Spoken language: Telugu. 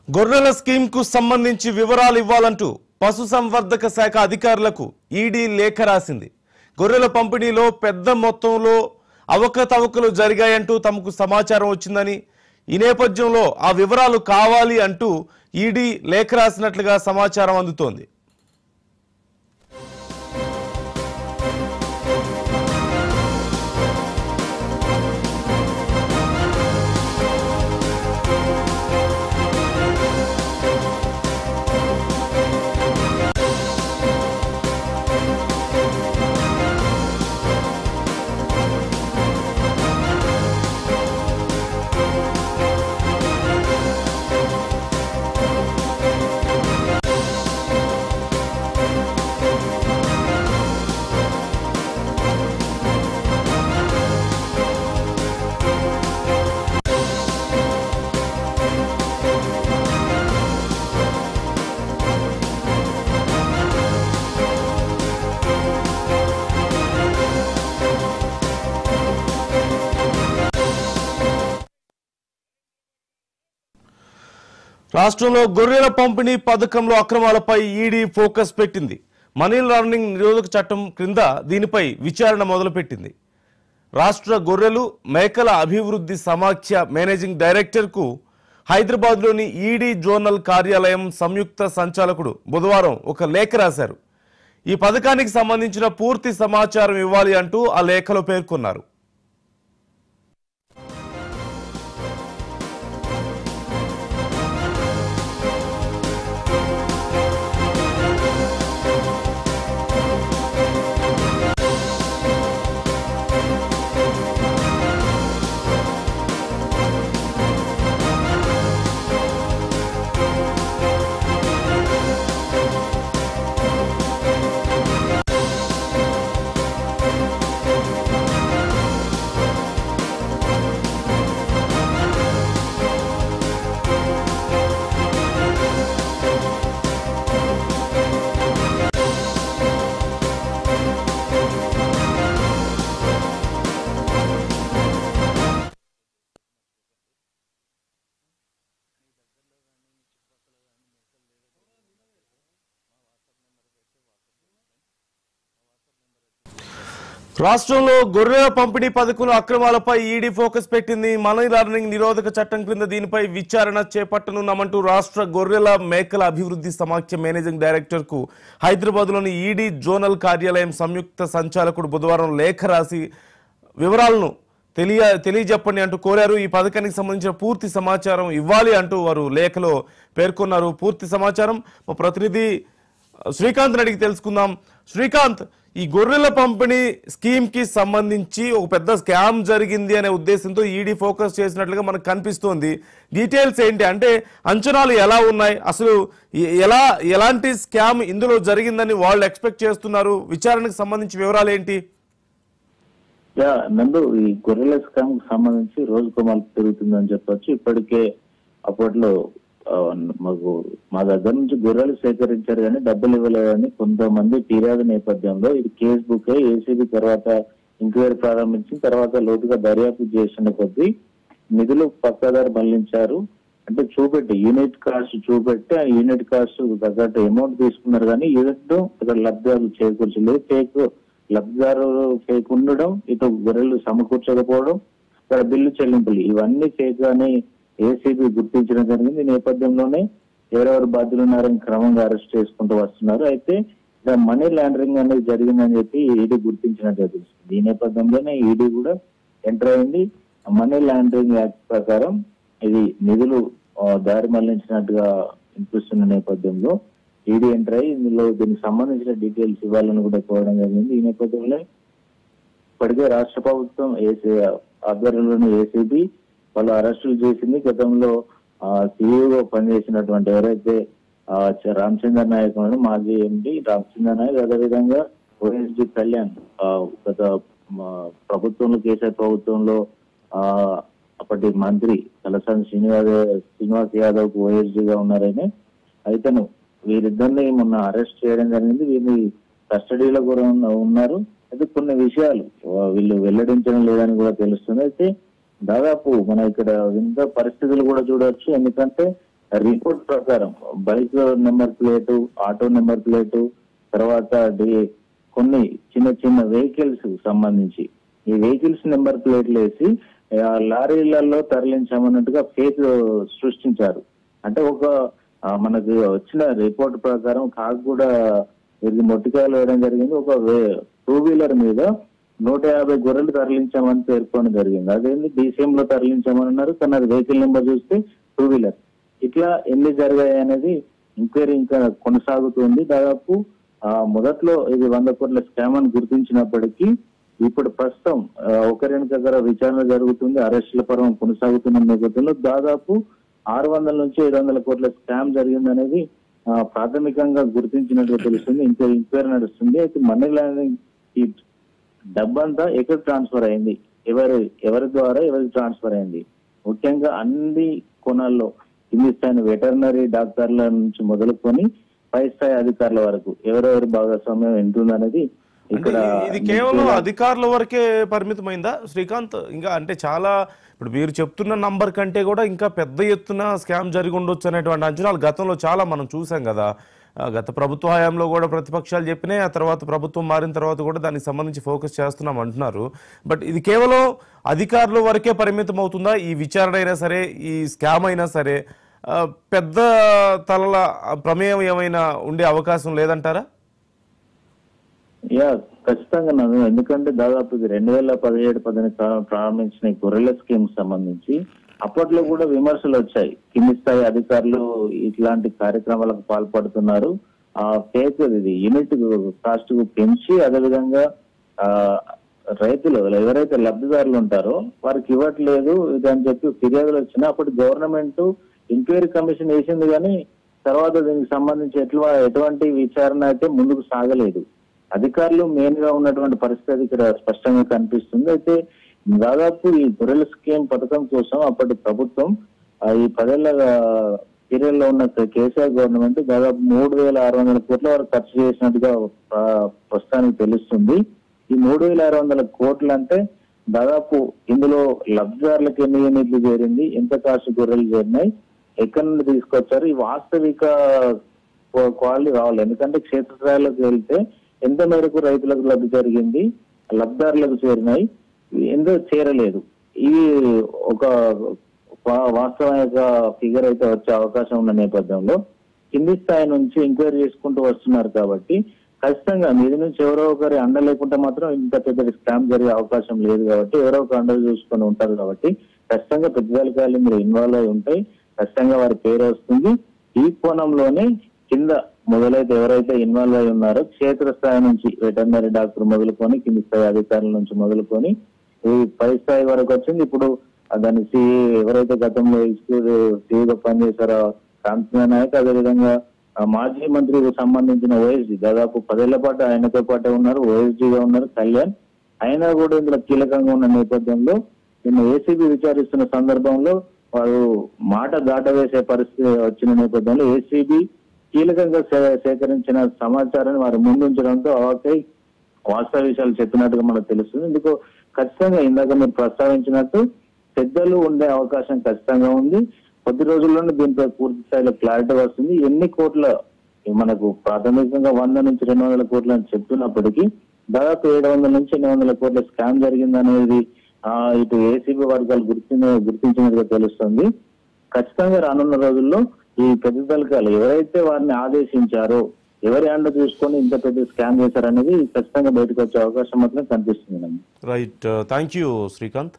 గొర్రెల స్కీమ్ కు సంబంధించి వివరాలు ఇవ్వాలంటూ పశుసంవర్ధక శాఖ అధికారులకు ఈడీ లేఖ రాసింది. గొర్రెల పంపిణీలో పెద్ద మొత్తంలో అవకతవకలు జరిగాయంటూ తమకు సమాచారం వచ్చిందని, ఈ నేపథ్యంలో ఆ వివరాలు కావాలి అంటూ ఈడీ లేఖ రాసినట్లుగా సమాచారం అందుతోంది. రాష్ట్రంలో గొర్రెల పంపిణీ పథకంలో అక్రమాలపై ఈడీ ఫోకస్ పెట్టింది. మనీ లాండరింగ్ నిరోధక చట్టం క్రింద దీనిపై విచారణ మొదలుపెట్టింది. రాష్ట్ర గొర్రెలు మేకల అభివృద్ధి సమాఖ్య మేనేజింగ్ డైరెక్టర్కు హైదరాబాద్లోని ఈడీ జోనల్ కార్యాలయం సంయుక్త సంచాలకుడు బుధవారం ఒక లేఖ రాశారు. ఈ పథకానికి సంబంధించిన పూర్తి సమాచారం ఇవ్వాలి అంటూ ఆ లేఖలో పేర్కొన్నారు. రాష్ట్రంలో గొర్రెల పంపిణీ పథకంలో అక్రమాలపై ఈడీ ఫోకస్ పెట్టింది. మనీ లాండరింగ్ నిరోధక చట్టం క్రింద దీనిపై విచారణ చేపట్టనున్నామంటూ రాష్ట్ర గొర్రెల మేకల అభివృద్ధి సమాఖ్య మేనేజింగ్ డైరెక్టర్ కు హైదరాబాద్లోని ఈడీ జోనల్ కార్యాలయం సంయుక్త సంచాలకుడు బుధవారం లేఖ రాసి వివరాలను తెలియజెప్పండి అంటూ కోరారు. ఈ పథకానికి సంబంధించిన పూర్తి సమాచారం ఇవ్వాలి అంటూ వారు లేఖలో పేర్కొన్నారు. పూర్తి సమాచారం మా ప్రతినిధి శ్రీకాంత్ అడిగి తెలుసుకుందాం. శ్రీకాంత్, ఈ గొర్రెల పంపిణీ స్కీమ్ కి సంబంధించి ఒక పెద్ద స్కామ్ జరిగింది అనే ఉద్దేశంతో ఈడీ ఫోకస్ చేసినట్లుగా మనకు కనిపిస్తోంది. డీటెయిల్స్ ఏంటి, అంటే అంచనాలు ఎలా ఉన్నాయి, అసలు ఎలాంటి స్కామ్ ఇందులో జరిగిందని వాళ్ళు ఎక్స్పెక్ట్ చేస్తున్నారు, విచారణకు సంబంధించి వివరాలు ఏంటి? నందు, ఈ గొర్రెల స్కామ్ కు సంబంధించి రోజుకో మలుపు పెరుగుతుందని చెప్పొచ్చు. ఇప్పటికే అప్పట్లో మా దగ్గర నుంచి గొర్రెలు సేకరించారు కానీ డబ్బులు ఇవ్వలేదని కొంతమంది ఫిర్యాదు నేపథ్యంలో ఇది కేసు బుక్ అయ్యి ఏసీబీ తర్వాత ఎంక్వైరీ ప్రారంభించిన తర్వాత లోతుగా దర్యాప్తు చేసిన కొద్దీ నిధులు పక్కదారి మళ్లించారు. అంటే చూపెట్టి యూనిట్ కాస్ట్ చూపెట్టి ఆ యూనిట్ కాస్ట్ తగ్గట్టు అమౌంట్ తీసుకున్నారు కానీ యూనిట్ ఇక్కడ లబ్ధిదారులు చేకూర్చలేదు. ఫేక్ లబ్ధిదారు ఫేక్ ఉండడం, ఇటు గొర్రెలు సమకూర్చకపోవడం, ఇక్కడ బిల్లు చెల్లింపులు ఇవన్నీ ఫేక్ అని ఏసీబీ గుర్తించడం జరిగింది. ఈ నేపథ్యంలోనే ఎవరెవరు బాధ్యులు ఉన్నారని క్రమంగా అరెస్ట్ చేసుకుంటూ వస్తున్నారు. అయితే ఇక్కడ మనీ లాండరింగ్ అనేది జరిగిందని చెప్పి ఈడీ గుర్తించినట్టు తెలుస్తుంది. ఈ నేపథ్యంలోనే ఈడీ కూడా ఎంటర్ అయింది. మనీ లాండరింగ్ యాక్ట్ ప్రకారం ఇది నిధులు దారి మళ్లించినట్టుగా వినిపిస్తున్న నేపథ్యంలో ఈడీ ఎంటర్ అయ్యి ఇందులో దీనికి సంబంధించిన డీటెయిల్స్ ఇవ్వాలని కూడా కోరడం జరిగింది. ఈ నేపథ్యంలో ఇప్పటికే రాష్ట్ర ప్రభుత్వం ఆధ్వర్యంలోని ఏసీబీ వాళ్ళు అరెస్టులు చేసింది. గతంలో సిఇఓ పనిచేసినటువంటి ఎవరైతే రామచంద్ర నాయక్ మాజీ ఎంపీ రామచంద్ర నాయక్, అదేవిధంగా ఓఎస్డి కళ్యాణ్ గత ప్రభుత్వంలో కేసీఆర్ ప్రభుత్వంలో అప్పటి మంత్రి తలసాని శ్రీనివాస్ యాదవ్ కు ఓఎస్డిగా ఉన్నారని అయితేను వీరిద్దరిని మొన్న అరెస్ట్ చేయడం జరిగింది. వీరిని కస్టడీలో కూడా ఉన్నారు. అయితే కొన్ని విషయాలు వీళ్ళు వెల్లడించడం లేదని కూడా తెలుస్తుంది. అయితే దాదాపు మన ఇక్కడ వింత పరిస్థితులు కూడా చూడవచ్చు. ఎందుకంటే రిపోర్ట్ ప్రకారం bike number plate, auto number plate, తర్వాత కొన్ని చిన్న చిన్న వెహికల్స్ సంబంధించి ఈ వెహికల్స్ నెంబర్ ప్లేట్లు వేసి లారీలలో తరలించామన్నట్టుగా ఫేక్ సృష్టించారు. అంటే మనకు వచ్చిన రిపోర్ట్ ప్రకారం కాకుగూడ ఇది మొట్టికాయలు వేయడం జరిగింది. ఒక 2 వీలర్ మీద 150 గొర్రెలు తరలించామని పేర్కొనడం జరిగింది. అదేంటి DCM లో తరలించామని అన్నారు, కానీ అది వెహికల్ నెంబర్ చూస్తే 2 వీలర్. ఇట్లా ఎన్ని జరిగాయి అనేది ఎంక్వైరీ ఇంకా కొనసాగుతుంది. దాదాపు మొదట్లో ఇది 100 కోట్ల స్కామ్ అని గుర్తించినప్పటికీ ఇప్పుడు ప్రస్తుతం ఒకరి దగ్గర విచారణ జరుగుతుంది, అరెస్టుల పర్వం కొనసాగుతున్న నేపథ్యంలో దాదాపు 600 నుంచి 700 కోట్ల స్కామ్ జరిగిందనేది ప్రాథమికంగా గుర్తించినట్టుగా తెలుస్తుంది. ఇంకా ఎంక్వైరీ నడుస్తుంది. అయితే మనీ లాండరింగ్ ఈ డబ్బంతా ఎక్కడ ట్రాన్స్ఫర్ అయింది, ఎవరి ద్వారా ఎవరికి ట్రాన్స్ఫర్ అయింది, ముఖ్యంగా అన్ని కోణాల్లో కింది స్థాయి వెటర్నరీ డాక్టర్ల నుంచి మొదలుకొని పై స్థాయి అధికారుల వరకు ఎవరెవరి భాగస్వామ్యం ఎంతుందనేది ఇక్కడ ఇది కేవలం అధికారుల వరకే పరిమితమైందా శ్రీకాంత్? ఇంకా అంటే చాలా ఇప్పుడు మీరు చెప్తున్న నంబర్ కంటే కూడా ఇంకా పెద్ద ఎత్తున స్కామ్ జరిగి ఉండొచ్చు అనేటువంటి అంచనాలు గతంలో చాలా మనం చూసాం కదా. గత ప్రభుత్వ హయాంలో కూడా ప్రతిపక్షాలు చెప్పినాయి, ఆ తర్వాత ప్రభుత్వం మారిన తర్వాత కూడా దానికి సంబంధించి ఫోకస్ చేస్తున్నాం అంటున్నారు. బట్ ఇది కేవలం అధికారుల వరకే పరిమితం అవుతుందా? ఈ విచారణ అయినా సరే, ఈ స్కామ్ అయినా సరే పెద్ద తలల ప్రమేయం ఏమైనా ఉండే అవకాశం లేదంటారా? ఖచ్చితంగా నన్ను, ఎందుకంటే దాదాపు ఇది 2017-18 ప్రారంభించిన గొర్రెల స్కీమ్ సంబంధించి అప్పట్లో కూడా విమర్శలు వచ్చాయి. కింది స్థాయి అధికారులు ఇట్లాంటి కార్యక్రమాలకు పాల్పడుతున్నారు, ఫేక్ ఇది యూనిట్ కాస్ట్ కు పెంచి అదేవిధంగా రైతులు ఎవరైతే లబ్ధిదారులు ఉంటారో వారికి ఇవ్వట్లేదు ఇది అని చెప్పి ఫిర్యాదులు వచ్చినా అప్పుడు గవర్నమెంట్ ఎంక్వైరీ కమిషన్ వేసింది, కానీ తర్వాత దీనికి సంబంధించి ఎటువంటి విచారణ అయితే ముందుకు సాగలేదు. అధికారులు మెయిన్ గా ఉన్నటువంటి పరిస్థితి ఇక్కడ స్పష్టంగా కనిపిస్తుంది. అయితే దాదాపు ఈ గొర్రెల స్కీమ్ పథకం కోసం అప్పటి ప్రభుత్వం ఈ 10 ఏళ్ల పీరియడ్ లో ఉన్న కేసీఆర్ గవర్నమెంట్ దాదాపు 3,600 కోట్ల వరకు ఖర్చు చేసినట్టుగా ప్రస్తుతానికి తెలుస్తుంది. ఈ 3,600 కోట్లు అంటే దాదాపు ఇందులో లబ్ధిదారులకు ఎన్ని యూనిట్లు చేరింది, ఎంత కాస్ట్ గొర్రెలు చేరినాయి, ఎక్కడి నుండి తీసుకొచ్చారు, ఈ వాస్తవిక క్వాలిటీ రావాలి. ఎందుకంటే క్షేత్రస్థాయిలోకి వెళ్తే ఎంత మేరకు రైతులకు లబ్ధి జరిగింది, లబ్ధిదారులకు చేరినాయి, ఎందుకు చేరలేదు, ఇవి ఒక వాస్తవిక ఫిగర్ అయితే వచ్చే అవకాశం ఉన్న నేపథ్యంలో కింది స్థాయి నుంచి ఎంక్వైరీ చేసుకుంటూ వస్తున్నారు. కాబట్టి ఖచ్చితంగా మీద నుంచి ఎవరో ఒకరి అండ లేకుంటే మాత్రం ఇంత పెద్ద స్కామ్ జరిగే అవకాశం లేదు. కాబట్టి ఎవరో ఒక అండలు చూసుకొని ఉంటారు. కాబట్టి ఖచ్చితంగా పెద్దదాలికాయలు మీరు ఇన్వాల్వ్ అయి ఉంటాయి, ఖచ్చితంగా వారి పేరు వస్తుంది. ఈ కోణంలోనే కింద మొదలైతే ఎవరైతే ఇన్వాల్వ్ అయి ఉన్నారో క్షేత్రస్థాయి నుంచి వెటర్నరీ డాక్టర్ మొదలుకొని కింది స్థాయి అధికారుల నుంచి మొదలుకొని ఈ పై స్థాయి వరకు వచ్చింది. ఇప్పుడు దాన్ని ఎవరైతే గతంలో సీగా పనిచేశారో కాంతినా నాయక్, అదేవిధంగా మాజీ మంత్రికి సంబంధించిన ఓఎస్డీ దాదాపు 10 ఏళ్ల పాటు ఆయనతో పాటే ఉన్నారు, ఓఎస్డీగా ఉన్నారు కళ్యాణ్, ఆయన కూడా ఇందులో కీలకంగా ఉన్న నేపథ్యంలో నిన్న ఏసీబీ విచారిస్తున్న సందర్భంలో వారు మాట దాటవేసే పరిస్థితి వచ్చిన నేపథ్యంలో ఏసీబీ కీలకంగా సేకరించిన సమాచారాన్ని వారు ముందుంచడంతో అవాకై వాస్తవ విషయాలు చెప్పినట్టుగా మనకు తెలుస్తుంది. ఇందుకు ఖచ్చితంగా ఇందాక మీరు ప్రస్తావించినట్టు పెద్దలు ఉండే అవకాశం ఖచ్చితంగా ఉంది. కొద్ది రోజుల్లోనే దీనిపై పూర్తి స్థాయిలో క్లారిటీ వస్తుంది. ఎన్ని కోట్ల మనకు ప్రాథమికంగా 100 నుంచి 200 కోట్లు అని చెప్తున్నప్పటికీ దాదాపు 700 నుంచి 800 కోట్ల స్కామ్ జరిగిందనేది ఇటు ఏసీబీ వర్గాలు గుర్తించినట్టుగా తెలుస్తుంది. ఖచ్చితంగా రానున్న రోజుల్లో ఈ పెద్ద తలకాలు ఎవరైతే వారిని ఆదేశించారో, ఎవరి అండ చూసుకొని ఇంత పెద్ద స్కామ్ చేశారనేది ఖచ్చితంగా బయటకు వచ్చే అవకాశం మాత్రం కనిపిస్తుంది. Right, thank you Srikanth.